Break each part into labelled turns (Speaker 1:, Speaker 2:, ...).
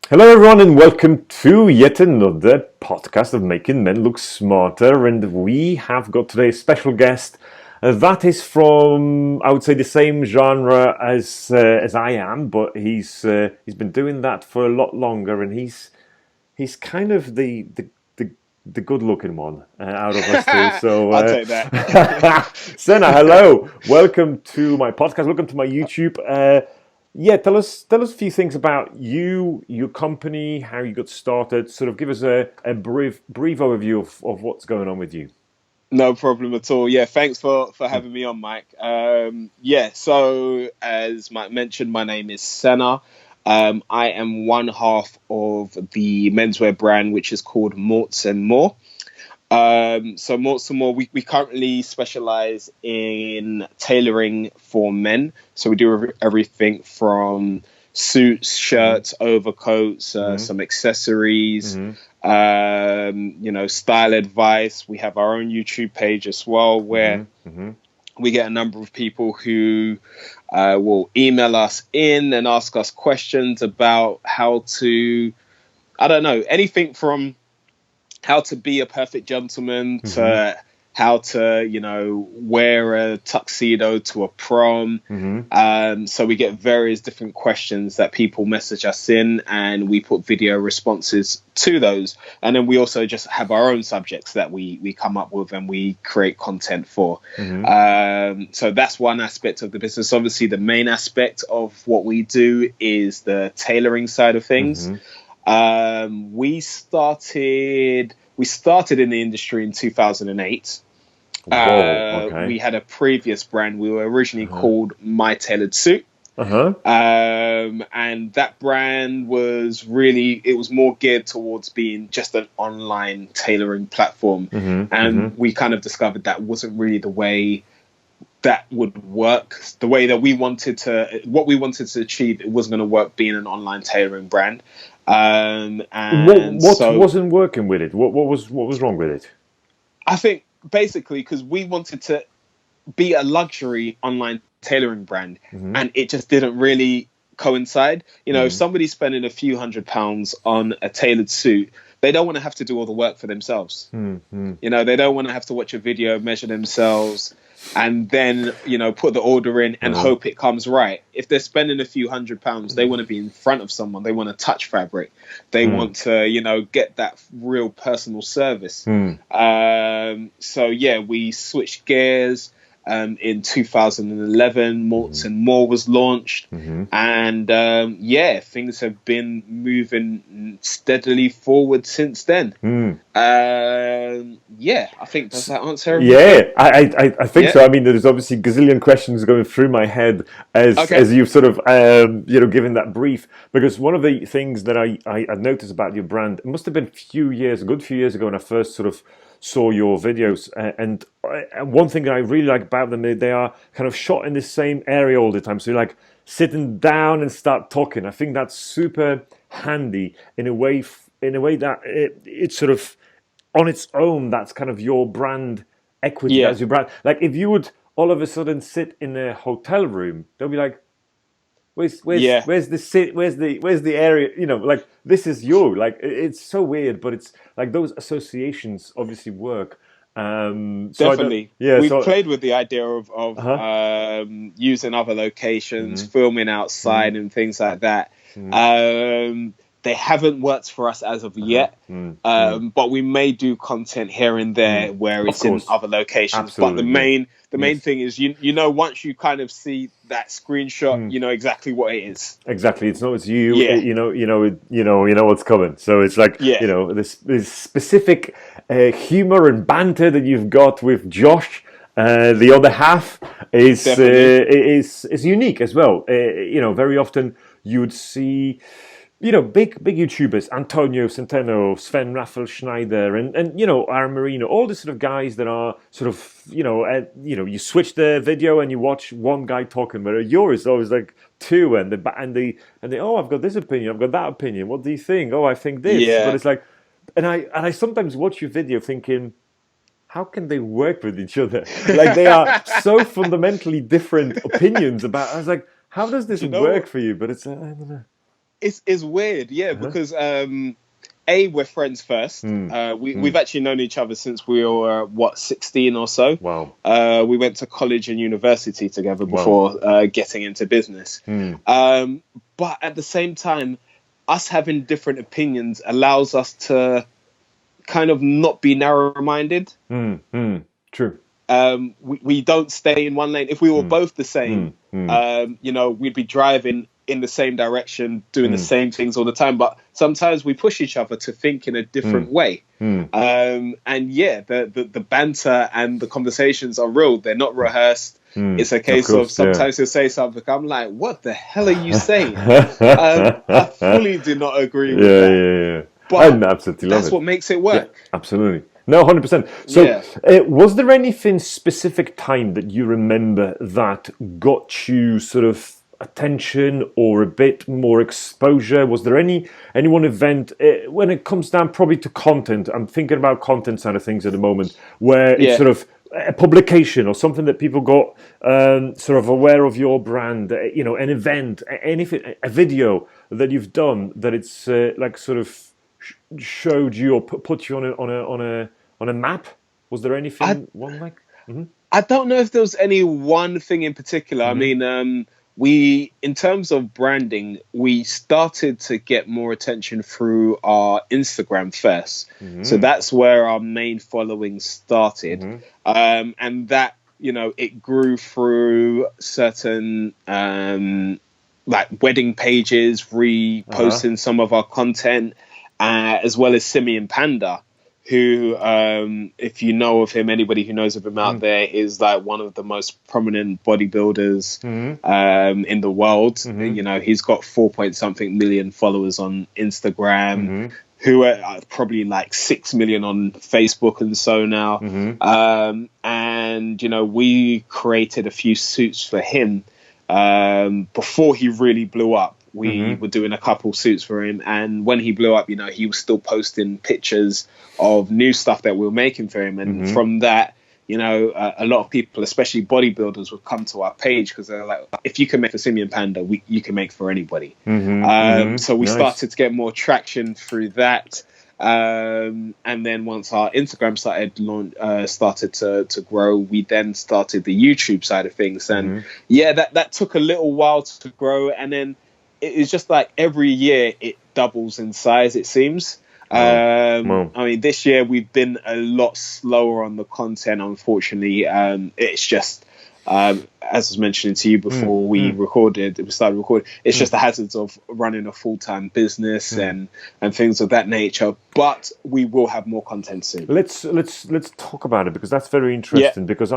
Speaker 1: Hello, everyone, and welcome to yet another podcast of Making Men Look Smarter. And we have got today a special guest that is from, I would say, the same genre as I am, but he's been doing that for a lot longer, and he's kind of the good-looking one out of us two. So,
Speaker 2: I'll take that.
Speaker 1: Sena, hello, welcome to my podcast. Welcome to my YouTube. Yeah, tell us a few things about you, your company, how you got started. Sort of give us a brief overview of what's going on with you.
Speaker 2: No problem at all. Yeah, thanks for having me on, Mike. So as Mike mentioned, my name is Sena. I am one half of the menswear brand, which is called Morts and More. So Morts and More, we currently specialize in tailoring for men. So we do everything from suits, shirts, overcoats,
Speaker 1: Mm-hmm.
Speaker 2: some accessories,
Speaker 1: Mm-hmm.
Speaker 2: style advice. We have our own YouTube page as well, where
Speaker 1: Mm-hmm.
Speaker 2: we get a number of people who will email us in and ask us questions about how to, I don't know, anything from how to be a perfect gentleman
Speaker 1: Mm-hmm.
Speaker 2: to how to, wear a tuxedo to a prom.
Speaker 1: Mm-hmm.
Speaker 2: So we get various different questions that people message us in, and we put video responses to those. And then we also just have our own subjects that we come up with and we create content for.
Speaker 1: Mm-hmm.
Speaker 2: So that's one aspect of the business. Obviously, the main aspect of what we do is the tailoring side of things.
Speaker 1: Mm-hmm.
Speaker 2: We started in the industry in 2008.
Speaker 1: Whoa. Okay.
Speaker 2: We had a previous brand. We were originally
Speaker 1: Uh-huh.
Speaker 2: called My Tailored Suit.
Speaker 1: Uh-huh.
Speaker 2: And that brand it was more geared towards being just an online tailoring platform.
Speaker 1: Mm-hmm.
Speaker 2: And
Speaker 1: Mm-hmm.
Speaker 2: we kind of discovered that wasn't really the way that would work. The way that what we wanted to achieve, it wasn't going to work being an online tailoring brand. And
Speaker 1: What
Speaker 2: so
Speaker 1: wasn't working with it? What was wrong with it?
Speaker 2: I think basically because we wanted to be a luxury online tailoring brand,
Speaker 1: Mm-hmm.
Speaker 2: and it just didn't really coincide. If
Speaker 1: Mm-hmm.
Speaker 2: somebody's spending a few £100s on a tailored suit, they don't want to have to do all the work for themselves.
Speaker 1: Mm-hmm.
Speaker 2: They don't want to have to watch a video, measure themselves, and then, put the order in and
Speaker 1: Uh-huh.
Speaker 2: hope it comes right. If they're spending a few £100s, they want to be in front of someone. They want to touch fabric. They want to, get that real personal service.
Speaker 1: Mm-hmm.
Speaker 2: So yeah, we switched gears. In 2011, Morts and More was launched,
Speaker 1: Mm-hmm.
Speaker 2: and things have been moving steadily forward since then.
Speaker 1: Mm.
Speaker 2: I think does that answer
Speaker 1: Yeah,
Speaker 2: everything?
Speaker 1: I think
Speaker 2: Yeah.
Speaker 1: so. I mean, there's obviously gazillion questions going through my head
Speaker 2: Okay.
Speaker 1: as you've sort of given that brief. Because one of the things that I noticed about your brand, it must have been a good few years ago, when I first sort of saw your videos. And one thing that I really like about them, they are kind of shot in the same area all the time. So you're like sitting down and start talking. I think that's super handy in a way. In a way that it's sort of on its own, that's kind of your brand equity.
Speaker 2: Yeah.
Speaker 1: That's your brand. Like if you would all of a sudden sit in a hotel room, they'll be like,
Speaker 2: Yeah.
Speaker 1: where's the sit, where's the area? Like this is you. Like it's so weird, but it's like those associations obviously work. So I don't.
Speaker 2: Definitely.
Speaker 1: Yeah.
Speaker 2: We've
Speaker 1: So.
Speaker 2: played with the idea of
Speaker 1: Uh-huh.
Speaker 2: using other locations,
Speaker 1: Mm-hmm.
Speaker 2: filming
Speaker 1: Mm-hmm.
Speaker 2: outside and things like that. They haven't worked for us as of
Speaker 1: Uh-huh.
Speaker 2: yet,
Speaker 1: Mm-hmm.
Speaker 2: but we may do content here and there where
Speaker 1: Of
Speaker 2: it's in
Speaker 1: course.
Speaker 2: other locations. But the
Speaker 1: Absolutely. Yeah.
Speaker 2: main
Speaker 1: Yes.
Speaker 2: thing is once you kind of see that screenshot, you know exactly what it is.
Speaker 1: Exactly, it's not it's you.
Speaker 2: Yeah,
Speaker 1: You know what's coming. So it's like
Speaker 2: yeah,
Speaker 1: this specific humor and banter that you've got with Josh. The other half
Speaker 2: definitely.
Speaker 1: is unique as well. Very often you would see big YouTubers, Antonio Centeno, Sven Raffel Schneider, and Aaron Marino, all the sort of guys that are sort of you switch the video and you watch one guy talking, but yours is always like two, and they oh, I've got this opinion, I've got that opinion. What do you think? Oh, I think this. But
Speaker 2: Yeah,
Speaker 1: it's like, and I sometimes watch your video thinking, how can they work with each other? Like they are so fundamentally different opinions about. I was like, how does this
Speaker 2: do you know
Speaker 1: work
Speaker 2: what?
Speaker 1: for you? But it's I don't know.
Speaker 2: it's weird, yeah, because we're friends first. We've actually known each other since we were 16 or so.
Speaker 1: Wow.
Speaker 2: We went to college and university together before getting into business. But at the same time, us having different opinions allows us to kind of not be narrow-minded.
Speaker 1: True.
Speaker 2: We don't stay in one lane. If we were both the same, we'd be driving in the same direction, doing the same things all the time. But sometimes we push each other to think in a different way. And yeah, the banter and the conversations are real. They're not rehearsed. It's a case of sometimes he'll say something. I'm like, what the hell are you saying? I fully do not agree with that.
Speaker 1: Yeah.
Speaker 2: But
Speaker 1: I absolutely love
Speaker 2: that's
Speaker 1: it.
Speaker 2: what makes it work.
Speaker 1: Yeah, absolutely. No, 100%. So, was there anything specific time that you remember that got you sort of attention or a bit more exposure? Was there any one event when it comes down probably to content? I'm thinking about content side of things at the moment, where it's sort of a publication or something that people got sort of aware of your brand. An event, anything, a video that you've done that it's like sort of showed you or put you on a map. Was there anything
Speaker 2: I don't know if there was any one thing in particular. I mean, we, in terms of branding, we started to get more attention through our Instagram first. So that's where our main following started. And that, it grew through certain like wedding pages, reposting some of our content, as well as Simeon Panda, who, if you know of him, anybody who knows of him out there, is like one of the most prominent bodybuilders in the world. He's got 4-point-something million followers on Instagram, who are probably like 6 million on Facebook and so now. And, we created a few suits for him before he really blew up. We were doing a couple suits for him, and when he blew up, he was still posting pictures of new stuff that we were making for him. And from that, a lot of people, especially bodybuilders, would come to our page because they're like, if you can make for Simeon Panda, you can make for anybody. So we started to get more traction through that. And then once our Instagram started to grow, we then started the YouTube side of things. And that took a little while to grow. And then it's just like every year it doubles in size, it seems. I mean, this year we've been a lot slower on the content, unfortunately. It's just, as I was mentioning to you before we started recording, it's just the hazards of running a full-time business and things of that nature. But we will have more content soon.
Speaker 1: Let's talk about it, because that's very interesting. Because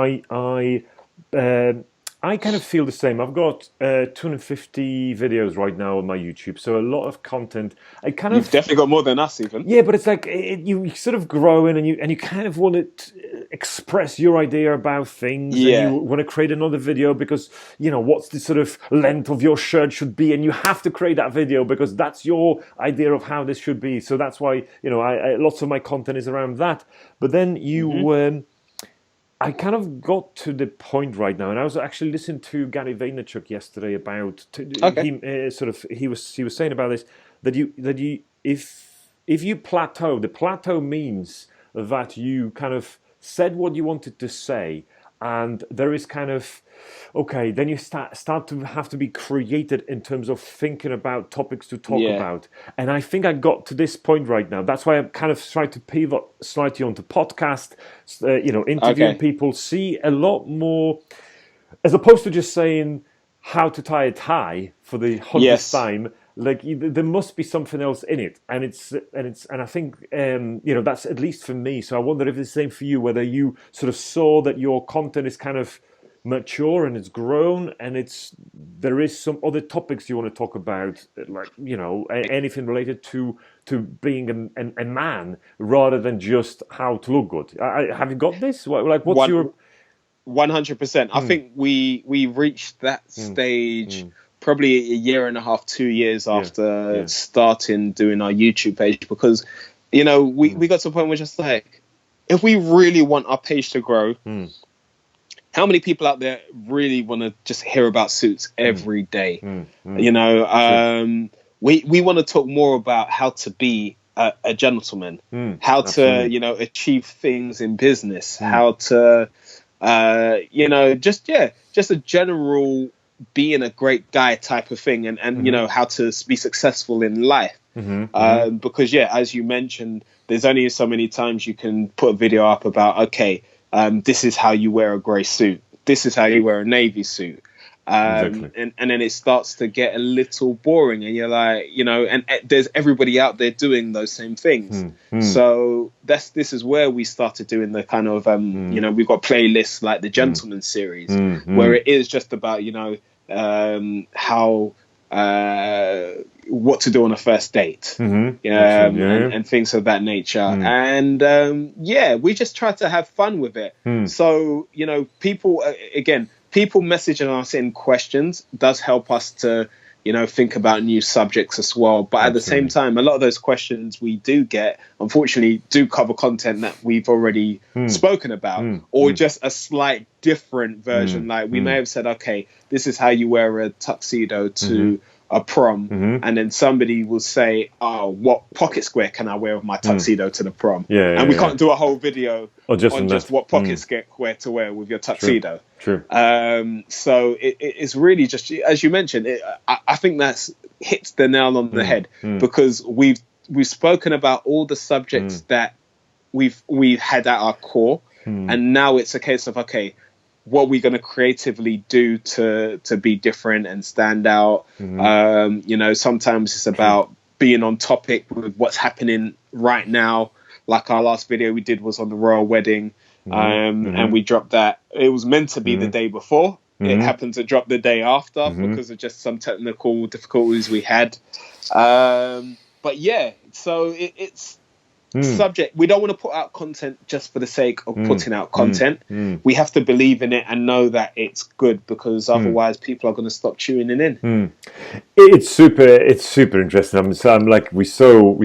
Speaker 1: I kind of feel the same. I've got 250 videos right now on my YouTube, so a lot of content. You've
Speaker 2: definitely got more than us, even.
Speaker 1: Yeah, but it's like you sort of grow in, and you kind of want to express your idea about things.
Speaker 2: Yeah.
Speaker 1: And you want to create another video because what's the sort of length of your shirt should be, and you have to create that video because that's your idea of how this should be. So that's why lots of my content is around that. But then I kind of got to the point right now, and I was actually listening to Gary Vaynerchuk yesterday about he was saying about this that if you plateau, the plateau means that you kind of said what you wanted to say, and there is kind of then you start to have to be created in terms of thinking about topics to talk about. And I think I got to this point right now. That's why I'm kind of trying to pivot slightly onto podcast, interviewing people, see a lot more, as opposed to just saying how to tie a tie for the 100th time. Like there must be something else in it, and I think that's at least for me. So I wonder if it's the same for you, whether you sort of saw that your content is kind of mature and it's grown, and there is some other topics you want to talk about, like anything related to being a man rather than just how to look good. Have you got this? Like, what's your
Speaker 2: 100%? I think we reached that stage. Probably a year and a half, 2 years after starting doing our YouTube page, because, we got to a point where we're just like, if we really want our page to grow, how many people out there really want to just hear about suits every day? we want to talk more about how to be a gentleman, how to, you know, achieve things in business, how to, you know, just a general being a great guy type of thing, and you know, how to be successful in life. Because as you mentioned, there's only so many times you can put a video up about, okay, this is how you wear a grey suit, this is how you wear a navy suit.
Speaker 1: Exactly.
Speaker 2: And then it starts to get a little boring, and you're like, you know, and there's everybody out there doing those same things. So this is where we started doing the kind of, you know, we've got playlists like the Gentleman series, where it is just about, you know, how, what to do on a first date, and things of that nature. And we just try to have fun with it. So, you know, people, again, people messaging us in questions does help us to, you know, think about new subjects as well. But at the same time, a lot of those questions we do get, unfortunately, do cover content that we've already spoken about, or just a slight different version. Like we may have said, okay, this is how you wear a tuxedo to a prom, and then somebody will say, oh, what pocket square can I wear with my tuxedo to the prom? And we can't do a whole video on just what pocket square to wear with your tuxedo.
Speaker 1: True.
Speaker 2: So it's really just, as you mentioned, I think that's hits the nail on the head, because we've spoken about all the subjects that we've had at our core, and now it's a case of, okay, what are we going to creatively do to be different and stand out? You know, sometimes it's about being on topic with what's happening right now. Like our last video we did was on the royal wedding, and we dropped that. It was meant to be the day before. It happened to drop the day after because of just some technical difficulties we had. But yeah, so it's subject. We don't want to put out content just for the sake of putting out content. We have to believe in it and know that it's good, because otherwise people are going to stop tuning in.
Speaker 1: It's super interesting. I'm like, we so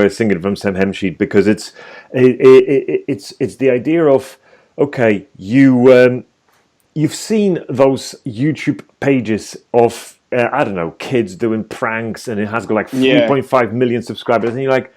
Speaker 1: singing from Sam Hemsheet, because it's the idea of, okay, you've seen those YouTube pages of I don't know, kids doing pranks, and it has got like 3.5 million subscribers, and you're like,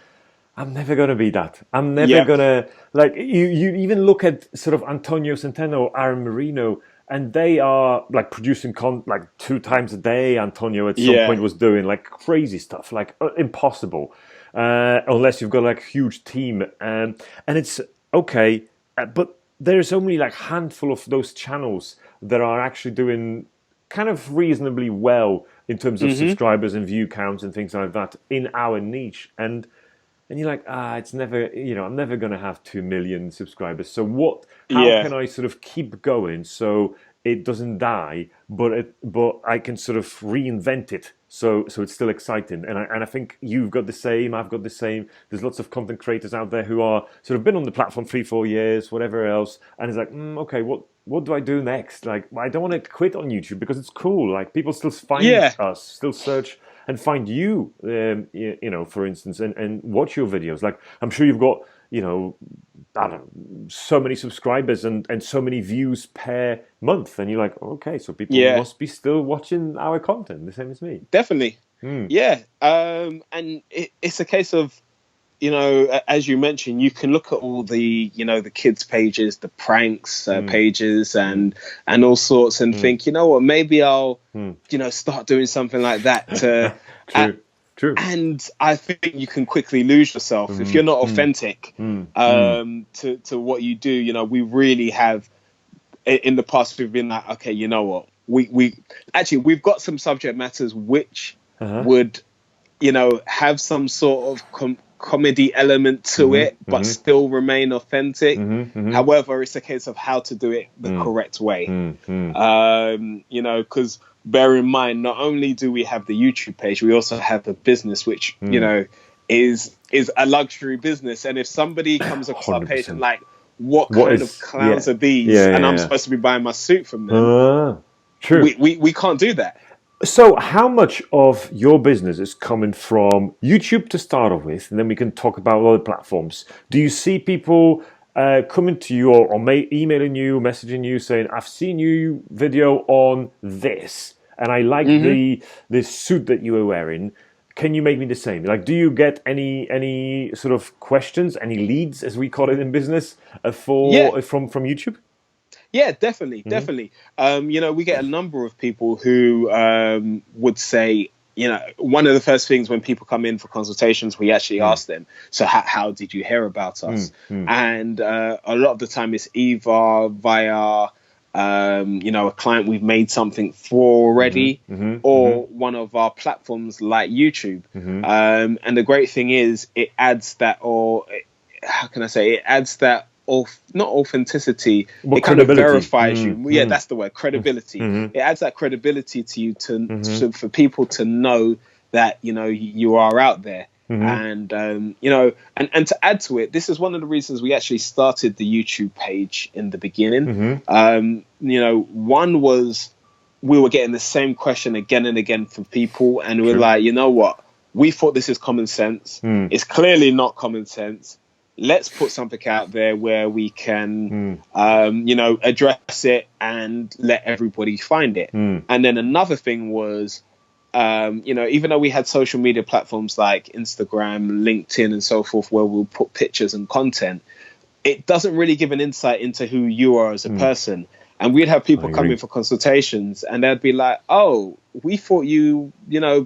Speaker 1: I'm never going to be that. I'm never going to, like, you even look at sort of Antonio Centeno, Aaron Marino, and they are like producing like 2 times a day. Antonio at some point was doing like crazy stuff, like impossible, unless you've got like a huge team. And it's okay, but there's only like a handful of those channels that are actually doing kind of reasonably well in terms of subscribers and view counts and things like that in our niche. And you're like, it's never, you know, I'm never going to have 2 million subscribers. So how can I sort of keep going so it doesn't die, but I can sort of reinvent it so it's still exciting. And I think you've got the same, I've got the same. There's lots of content creators out there who are sort of been on the platform 3-4 years, whatever else, and it's like, okay, what do I do next? Like, I don't want to quit on YouTube because it's cool. Like, people still find us, still search and find you, you know, for instance, and watch your videos. Like, I'm sure you've got, you know, I don't know, so many subscribers and so many views per month. And you're like, okay, so people must be still watching our content, the same as me.
Speaker 2: Definitely. Yeah. And it's a case of, you know, as you mentioned, you can look at all the, you know, the kids pages, the pranks pages and all sorts, and think, you know what, maybe I'll, you know, start doing something like that.
Speaker 1: True.
Speaker 2: And I think you can quickly lose yourself if you're not authentic to what you do. You know, we really have, in the past, we've been like, okay, you know what, we've got some subject matters which would, you know, have some sort of comedy element to it, but still remain authentic. However, it's a case of how to do it the correct way. You know, because bear in mind, not only do we have the YouTube page, we also have a business which, you know, is a luxury business. And if somebody comes across 100%. Our page and like, what kind of clowns are these? And I'm supposed to be buying my suit from them.
Speaker 1: True.
Speaker 2: We can't do that.
Speaker 1: So how much of your business is coming from YouTube to start off with, and then we can talk about other platforms? Do you see people coming to you or emailing you, messaging you, saying, I've seen your video on this, and I like the suit that you were wearing. can you make me the same? Like, do you get any sort of questions, any leads, as we call it in business,
Speaker 2: Yeah,
Speaker 1: from YouTube?
Speaker 2: yeah, definitely,
Speaker 1: Hmm.
Speaker 2: definitely. We get a number of people who would say, one of the first things when people come in for consultations, we actually ask them, so how did you hear about us? And a lot of the time it's either via, a client we've made something for already, or one of our platforms like YouTube. And the great thing is it adds that, or how can I say, it adds that not authenticity,
Speaker 1: What
Speaker 2: it kind of
Speaker 1: credibility?
Speaker 2: verifies you. Yeah, that's the word, credibility. It adds that credibility to you to for people to know that you are out there. And and to add to it, this is one of the reasons we actually started the YouTube page in the beginning. One was we were getting the same question again and again from people, and we're like, you know what, we thought this is common sense. It's clearly not common sense. Let's put something out there where we can, address it and let everybody find it. And then another thing was, even though we had social media platforms like Instagram, LinkedIn, and so forth, where we'll put pictures and content, it doesn't really give an insight into who you are as a person. And we'd have people come in for consultations and they'd be like, oh, we thought you,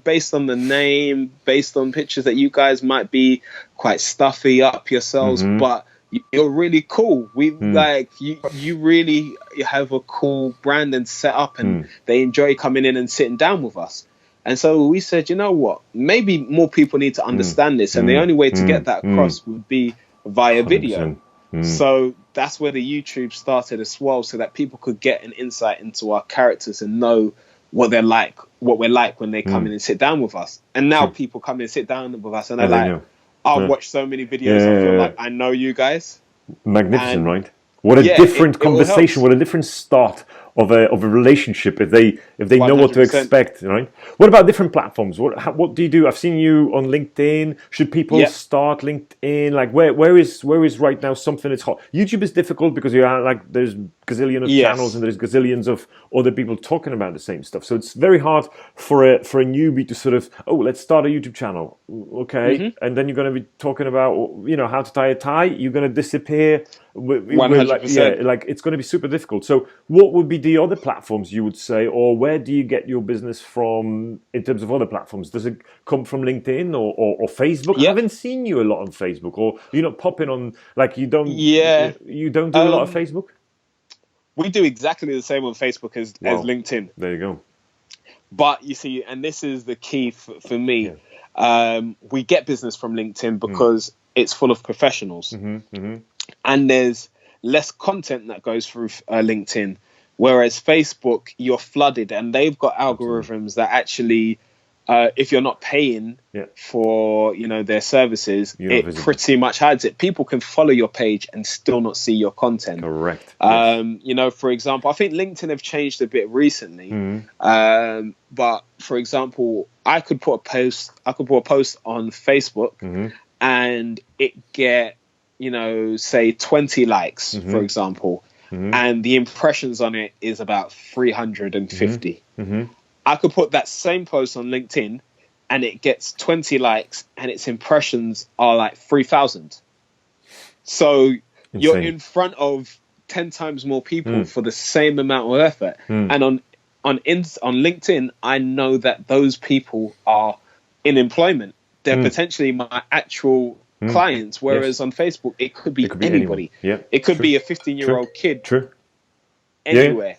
Speaker 2: based on the name, based on pictures, that you guys might be quite stuffy up yourselves, but you're really cool. We like you really have a cool brand and set up, and they enjoy coming in and sitting down with us. And so we said, you know what, maybe more people need to understand this. And the only way to get that across would be via
Speaker 1: 100%.
Speaker 2: video. So that's where the YouTube started as well, so that people could get an insight into our characters and know what they're like, what we're like when they come in and sit down with us. And now people come in and sit down with us and they're like, I've watched so many videos, I feel like I know you guys.
Speaker 1: Magnificent,
Speaker 2: And
Speaker 1: right? What a different conversation, what a different start of a relationship if they know what to
Speaker 2: 100%.
Speaker 1: expect, right? What about different platforms? What do you do? I've seen you on LinkedIn. Should people start LinkedIn? Like where is right now something that's hot? YouTube is difficult because you are like there's gazillion of channels and there's gazillions of other people talking about the same stuff. So it's very hard for a newbie to sort of, oh, let's start a YouTube channel, okay? And then you're going to be talking about how to tie a tie. You're going to disappear.
Speaker 2: 100%.
Speaker 1: Like it's going to be super difficult. So what would be the other platforms you would say, or where do you get your business from in terms of other platforms? Does it come from LinkedIn or Facebook? I haven't seen you a lot on Facebook, or you're not popping on, like you don't do a lot of Facebook?
Speaker 2: We do exactly the same on Facebook as LinkedIn.
Speaker 1: There you go.
Speaker 2: But you see, and this is the key for me, we get business from LinkedIn because it's full of professionals. And there's less content that goes through LinkedIn, whereas Facebook, you're flooded, and they've got algorithms that actually, if you're not paying for their services, it pretty much hides it. People can follow your page and still not see your content.
Speaker 1: Correct.
Speaker 2: For example, I think LinkedIn have changed a bit recently. But for example, I could put a post on Facebook and it get say 20 likes, for example, and the impressions on it is about 350. I could put that same post on LinkedIn and it gets 20 likes and its impressions are like 3,000. So you're in front of 10 times more people for the same amount of effort. And on LinkedIn, I know that those people are in employment. They're potentially my actual clients, whereas on Facebook it could be anybody. It could be a 15-year-old kid anywhere.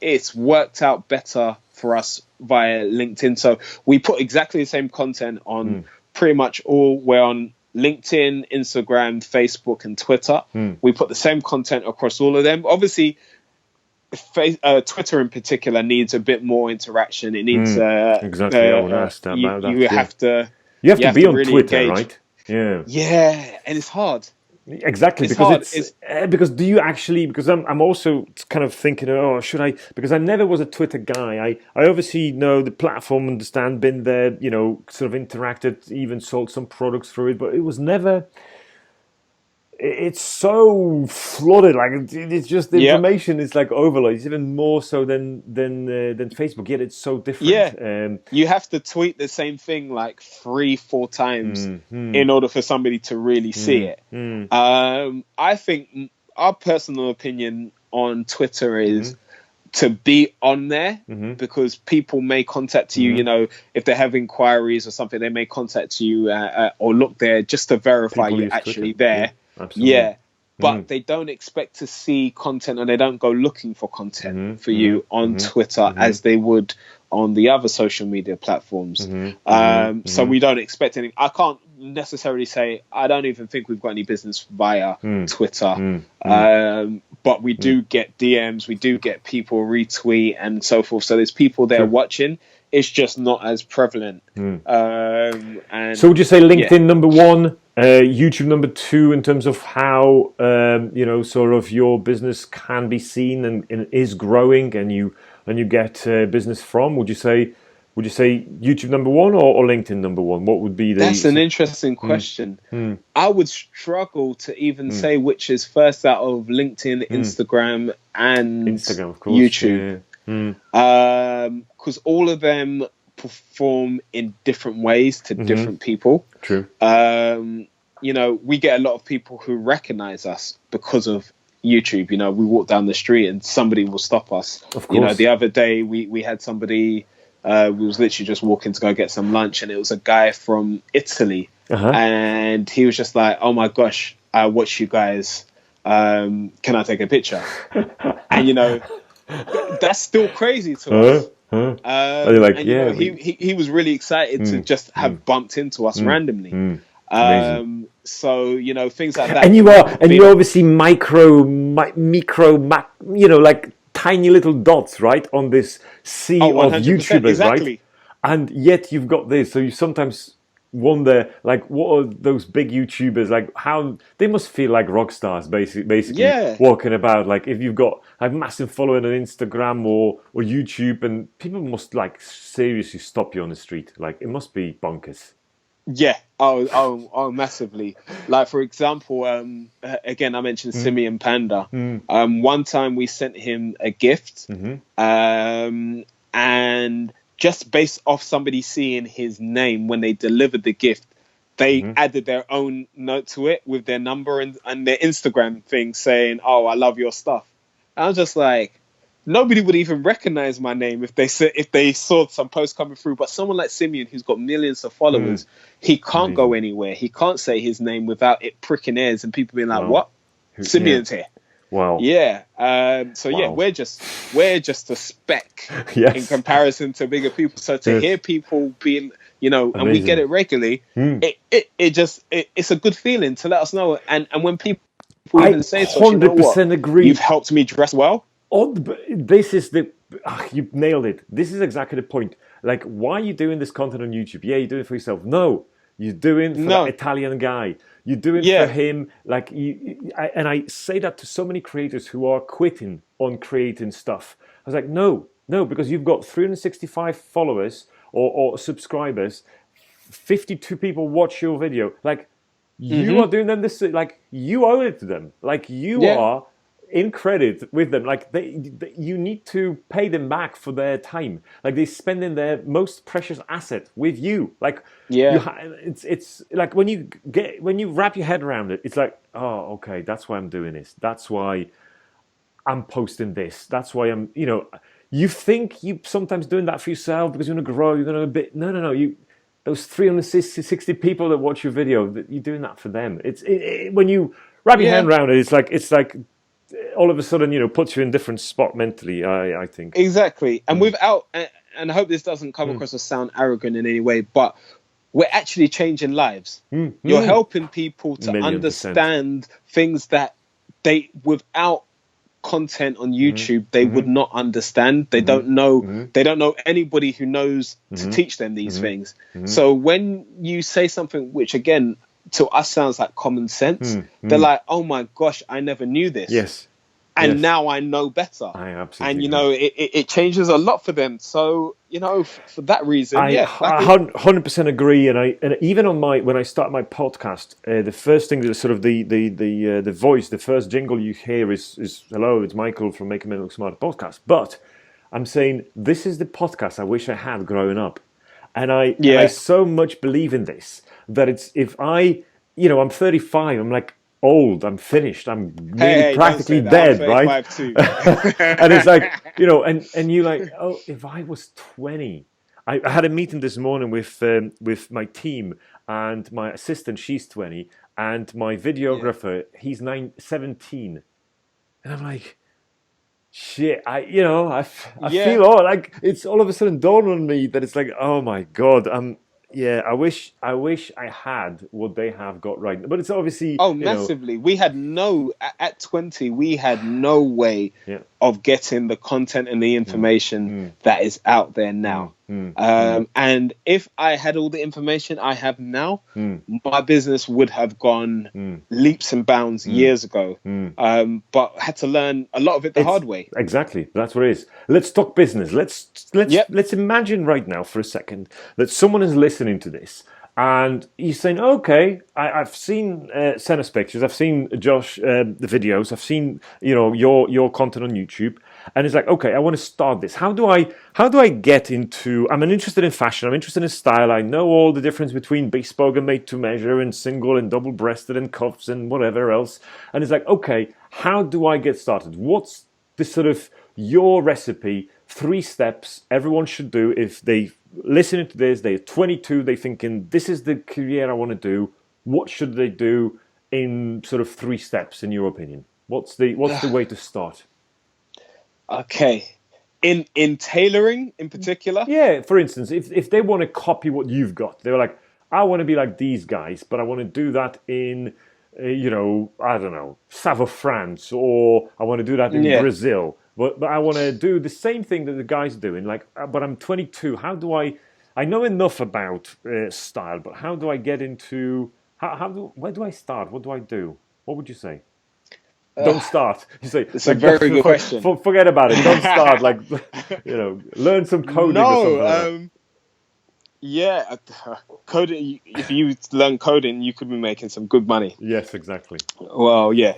Speaker 2: It's worked out better for us via LinkedIn. So we put exactly the same content on pretty much all. We're on LinkedIn, Instagram, Facebook, and Twitter. We put the same content across all of them. Obviously, Twitter in particular needs a bit more interaction. It needs
Speaker 1: exactly. I would ask that about that.
Speaker 2: You have to
Speaker 1: be on
Speaker 2: really
Speaker 1: Twitter,
Speaker 2: engage.
Speaker 1: right?
Speaker 2: Yeah, and it's hard.
Speaker 1: Exactly,
Speaker 2: it's
Speaker 1: because
Speaker 2: hard.
Speaker 1: because do you actually? Because I'm also kind of thinking, oh, should I? Because I never was a Twitter guy. I obviously know the platform, understand, been there, sort of interacted, even sold some products through it, but it was never. it's so flooded. Like it's just the
Speaker 2: Yep.
Speaker 1: information is like overload. It's even more so than Facebook. Yet it's so different.
Speaker 2: Yeah. You have to tweet the same thing like 3, 4 times
Speaker 1: Mm,
Speaker 2: in order for somebody to really see
Speaker 1: mm,
Speaker 2: it.
Speaker 1: mm,
Speaker 2: I think our personal opinion on Twitter is to be on there because people may contact you, you know, if they have inquiries or something, they may contact you or look there just to verify
Speaker 1: people
Speaker 2: you're
Speaker 1: use
Speaker 2: actually
Speaker 1: Twitter.
Speaker 2: there.
Speaker 1: Yeah, absolutely.
Speaker 2: But they don't expect to see content, or they don't go looking for content for you on Twitter as they would on the other social media platforms. So we don't expect any. I can't necessarily say I don't even think we've got any business via Twitter. But we do get DMs, we do get people retweet and so forth. So there's people there watching. It's just not as prevalent. And
Speaker 1: so would you say LinkedIn number one, YouTube number two in terms of how you know, sort of your business can be seen and is growing, and you get business from? Would you say YouTube number one or LinkedIn number one? What would be the?
Speaker 2: That's an interesting question. I would struggle to even say which is first out of LinkedIn, Instagram, and
Speaker 1: Instagram, of course,
Speaker 2: YouTube. Because all of them perform in different ways to different people.
Speaker 1: True.
Speaker 2: You know, we get a lot of people who recognize us because of YouTube. You know, we walk down the street and somebody will stop us.
Speaker 1: Of course.
Speaker 2: You know, the other day we had somebody. We was literally just walking to go get some lunch, and it was a guy from Italy, and he was just like, "Oh my gosh, I watch you guys. Can I take a picture?" And you know, that's still crazy to us.
Speaker 1: Like,
Speaker 2: and, you know, he was really excited to just have bumped into us randomly. So you know, things like that.
Speaker 1: And you're obviously micro, you know, like tiny little dots, right, on this sea of YouTubers, exactly. Right? And yet you've got this. So you sometimes wonder, like, what are those big YouTubers like? How they must feel like rock stars, basically walking about. Like, if you've got a massive following on Instagram or YouTube, and people must like seriously stop you on the street. Like, it must be bonkers.
Speaker 2: Yeah. Oh, massively. Like, for example, again, I mentioned Simeon Panda. One time we sent him a gift, and just based off somebody seeing his name when they delivered the gift, they added their own note to it with their number and their Instagram thing saying, "Oh, I love your stuff." And I was just like, nobody would even recognize my name if they saw some post coming through. But someone like Simeon, who's got millions of followers, he can't go anywhere. He can't say his name without it pricking ears and people being like, "What? Simeon's here."
Speaker 1: Wow.
Speaker 2: Yeah. We're just a speck in comparison to bigger people. So to hear people being, you know, and we get it regularly, it's a good feeling to let us know. And when people even say to us, "You know what?
Speaker 1: Agree.
Speaker 2: You've helped me dress well."
Speaker 1: This is you've nailed it. This is exactly the point. Like, why are you doing this content on YouTube? Yeah, you're doing it for yourself. No, you're doing it for that Italian guy. You're doing it for him. Like, and I say that to so many creators who are quitting on creating stuff. I was like, no, because you've got 365 followers or subscribers, 52 people watch your video. Like, you are doing them this. Like, you owe it to them. Like, you are in credit with them. Like, you need to pay them back for their time. Like, they're spending their most precious asset with you. Like, it's like when you wrap your head around it, it's like, oh, okay, that's why I'm doing this. That's why I'm posting this. That's why I'm, you know, you think you sometimes doing that for yourself because you're going to grow. You're going to no. Those 360 people that watch your video, you're doing that for them. When you wrap your hand around it, it's like all of a sudden, you know, puts you in a different spot mentally, I think.
Speaker 2: Exactly. And without, and I hope this doesn't come across as sound arrogant in any way, but we're actually changing lives. You're helping people to understand things that without content on YouTube, they would not understand. They don't know. They don't know anybody who knows to teach them these things. So when you say something which, again, to us sounds like common sense, they're like, "Oh my gosh, I never knew this."
Speaker 1: Yes.
Speaker 2: And now I know better.
Speaker 1: I absolutely
Speaker 2: and you know, it changes a lot for them. So for that reason,
Speaker 1: I
Speaker 2: yeah.
Speaker 1: 100% agree, and even on when I start my podcast, the first thing that sort of the voice, the first jingle you hear is "Hello, it's Michael from Make a Man Look Smart podcast." But I'm saying this is the podcast I wish I had growing up, and I
Speaker 2: Yeah.
Speaker 1: so much believe in this that it's if I I'm 35, I'm like old, I'm finished, I'm nearly
Speaker 2: Hey, don't
Speaker 1: practically
Speaker 2: say that. I'm
Speaker 1: dead, right?
Speaker 2: 35 too.
Speaker 1: And it's like and you like, oh, if I was 20. I had a meeting this morning with my team, and my assistant, she's 20, and my
Speaker 2: Yeah.
Speaker 1: videographer, he's 17. And I'm like, shit, I
Speaker 2: Yeah.
Speaker 1: feel all like it's all of a sudden dawned on me that it's like, oh my God, yeah, I wish I had what they have got right. But it's obviously,
Speaker 2: Oh, massively. We had at 20, we had no way
Speaker 1: yeah.
Speaker 2: of getting the content and the information that is out there now. And if I had all the information I have now, my business would have gone leaps and bounds years ago. But I had to learn a lot of it the hard way.
Speaker 1: Exactly, that's what it is. Let's talk business.
Speaker 2: Yep.
Speaker 1: Let's imagine right now for a second that someone is listening to this and he's saying, "Okay, I've seen Sena's pictures, I've seen Josh the videos, I've seen your content on YouTube," and it's like, "Okay, I want to start this. How do I get into? I'm interested in fashion. I'm interested in style. I know all the difference between bespoke and made to measure and single and double breasted and cuffs and whatever else." And it's like, okay, how do I get started? What's the sort of your recipe? 3 steps everyone should do if they listening to this. They're 22. They're thinking, this is the career I want to do. What should they do in sort of 3 steps, in your opinion? What's the way to start?
Speaker 2: Okay. In tailoring in particular?
Speaker 1: Yeah, for instance, if they want to copy what you've got, they're like, I want to be like these guys, but I want to do that in, I don't know, south of France, or I want to do that in
Speaker 2: Yeah.
Speaker 1: Brazil. But I want to do the same thing that the guys are doing. Like, but I'm 22. How do I know enough about style, but how do I get into? Where do I start? What do I do? What would you say? Don't start. You say
Speaker 2: It's a very good question.
Speaker 1: Forget about it. Don't start. Like, learn some coding or something. Like
Speaker 2: yeah, coding. If you learn coding, you could be making some good money.
Speaker 1: yes, exactly.
Speaker 2: Well, yeah.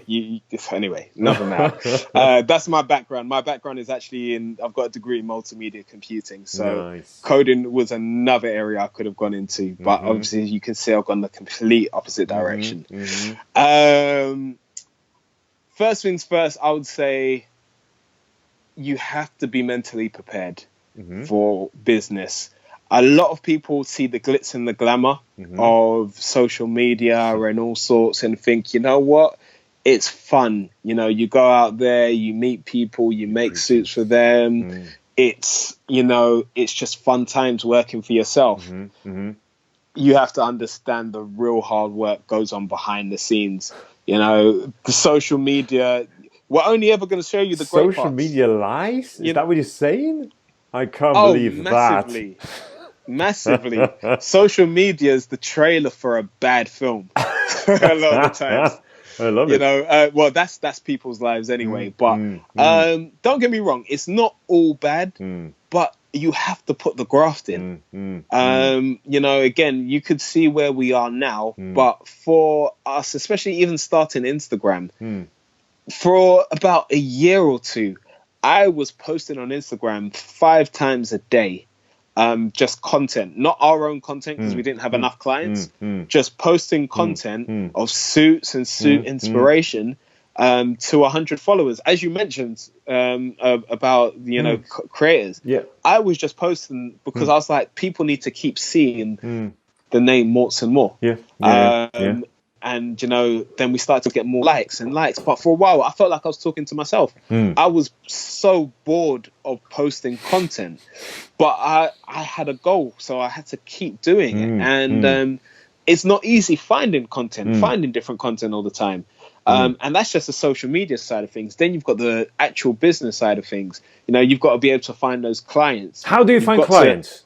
Speaker 2: Anyway, another matter. That's my background. My background is actually I've got a degree in multimedia computing, so
Speaker 1: Nice.
Speaker 2: coding was another area I could have gone into. But obviously, you can see I've gone the complete opposite direction. First things first, I would say you have to be mentally prepared for business. A lot of people see the glitz and the glamour of social media and all sorts and think, you know what? It's fun. You go out there, you meet people, you make suits for them. It's just fun times working for yourself. You have to understand the real hard work goes on behind the scenes. The social media, we're only ever going to show you the great parts.
Speaker 1: Social media lies? Is that what you're saying? I can't
Speaker 2: Oh,
Speaker 1: believe
Speaker 2: massively. Massively. Social media is the trailer for a bad film. A lot of the times.
Speaker 1: I love it.
Speaker 2: Well, that's people's lives anyway. But don't get me wrong, it's not all bad, but you have to put the graft in. Again, you could see where we are now, but for us, especially even starting Instagram, for about a year or two, I was posting on Instagram 5 times a day. Just content, not our own content because we didn't have enough clients, just posting content of suits and suit inspiration to 100 followers. As you mentioned about, creators.
Speaker 1: Yeah.
Speaker 2: I was just posting because I was like, people need to keep seeing the name Morts and More.
Speaker 1: Yeah.
Speaker 2: And, then we started to get more likes. But for a while, I felt like I was talking to myself. I was so bored of posting content. But I had a goal, so I had to keep doing it. And it's not easy finding content, finding different content all the time. And that's just the social media side of things. Then you've got the actual business side of things. You've got to be able to find those clients.
Speaker 1: How do you find clients?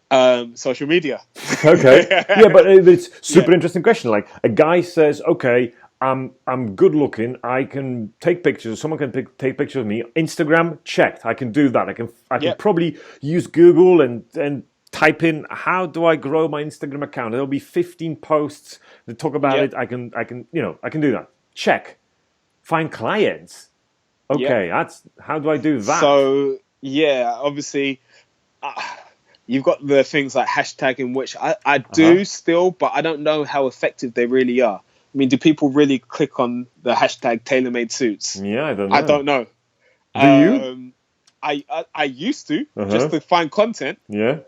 Speaker 2: Social media.
Speaker 1: Okay. Yeah, but it's super interesting question. Like, a guy says, okay, I'm good looking. I can take pictures. Someone can take pictures of me. Instagram checked. I can do that. I can
Speaker 2: Yep.
Speaker 1: probably use Google and type in how do I grow my Instagram account. There'll be 15 posts that talk about
Speaker 2: Yep.
Speaker 1: it. I can do that. Check. Find clients.
Speaker 2: Yep.
Speaker 1: Okay, that's how do I do that?
Speaker 2: So yeah, obviously, uh, you've got the things like hashtagging, which I
Speaker 1: Uh huh.
Speaker 2: do still, but I don't know how effective they really are. I mean, do people really click on the hashtag tailor-made suits?
Speaker 1: Yeah, I don't
Speaker 2: I
Speaker 1: know.
Speaker 2: don't know.
Speaker 1: Do you?
Speaker 2: Um, I used to
Speaker 1: Uh
Speaker 2: just
Speaker 1: huh.
Speaker 2: to find content,
Speaker 1: Yeah.